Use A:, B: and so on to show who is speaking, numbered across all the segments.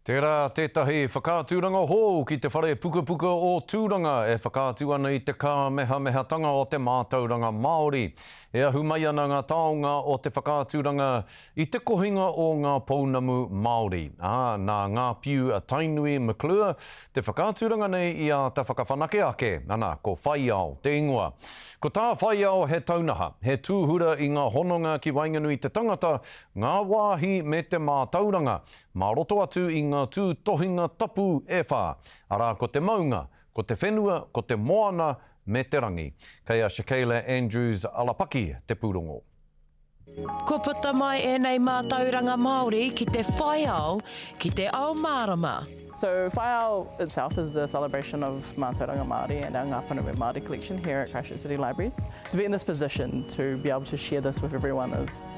A: Tērā tētahi whakātūranga hō ki te whare puka o Tūranga e whakātū ana i te kāmehamehatanga o te mātauranga Māori. E ahu mai ana ngā tāonga o te whakātūranga i te kohinga o Ngā Pounamu Māori. Nā ngā piu a Tainui McClure, te whakātūranga nei i a ta whakawhanake ake, ana, ko WHAIAO, te ingoa. Ko tā WHAIAO he taunaha, he tūhura i ngā hononga ki Wainganui te tangata, ngā wāhi me te mātauranga, mā roto atu i ngā tū tohinga tapu e whā. Arā ko te maunga, ko te whenua, ko te moana me te rangi. Kei a Shakayla Andrews-Alapaki te pūrongo.
B: Ko puta mai e nei mātauranga Māori ki te WHAIAO ki te ao mārama.
C: So WHAIAO itself is the celebration of Mātauranga Māori and our Ngā Pounamu Māori collection here at Christchurch City Libraries. To be in this position to be able to share this with everyone is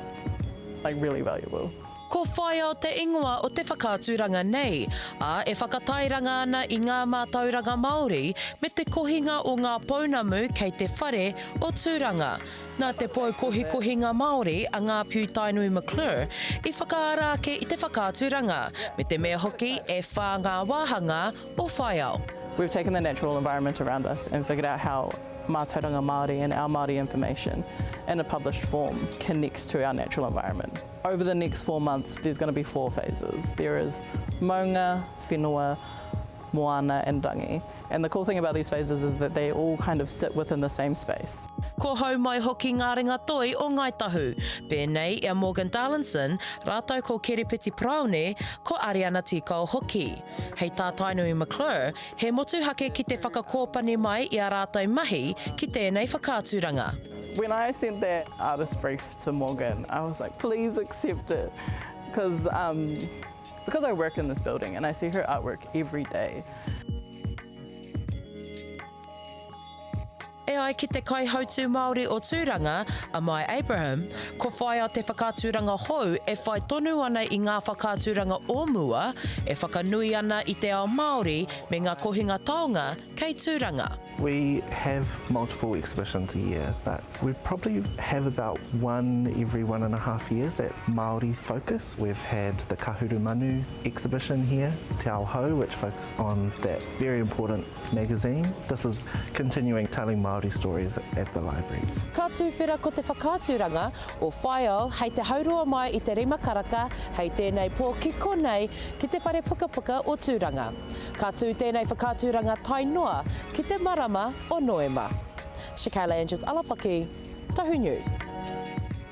C: really valuable.
B: Ko WHAIAO te ingoa o te whakātūranga nei, e whakatairanga ana i ngā mātauranga Māori me te kohinga o Ngā Pounamu kei te whare o Tūranga. Nā te poi kohinga Māori a ngā piu Tainui McClure i whakaarake i te whakātūranga me te mea hoki e whā ngā wāhanga o WHAIAO.
C: We've taken the natural environment around us and figured out how Mātauranga Māori and our Māori information in a published form connects to our natural environment. Over the next 4 months, there's going to be 4 phases. There is maunga, whenua, moana and rangi. And the cool thing about these phases is that they all kind of sit within the same space.
B: Ko hau mai hoki ngā ringa toi o Ngāi Tahu. Pēnei ia Morgan Darlinson, rātau ko Kerepiti Praone, ko Ariana Tikau hoki. Hei tā Tainui McClure, he motu hake ki te whakakōpani mai i a rātau mahi ki tēnei whakātūranga.
C: When I sent that artist brief to Morgan, I was like, please accept it. Because I work in this building and I see her artwork every day.
B: E ai ki te kaihautu Māori o Tūranga, a Mai Abraham, ko WHAIAO te whakātūranga hou e whai tonu ana i ngā whakātūranga o mua, e whakanui ana i te ao Māori me ngā kohinga taonga kei Tūranga.
D: We have multiple exhibitions a year, but we probably have about one every 1.5 years that's Māori focus. We've had the Kahuru Manu exhibition here, Te Ao Hau, which focused on that very important magazine. This is continuing telling Māori stories at the library.
B: Ka tūwhera ko te whakātūranga o WHAIAO hei te haurua mai i te rima karaka hei tēnei pō ki konei ki te whare puka o Tūranga. Ka tū tēnei whakātūranga tai noa ki te marama o Noema. Shakayla Andrews-Alapaki, Tahu News.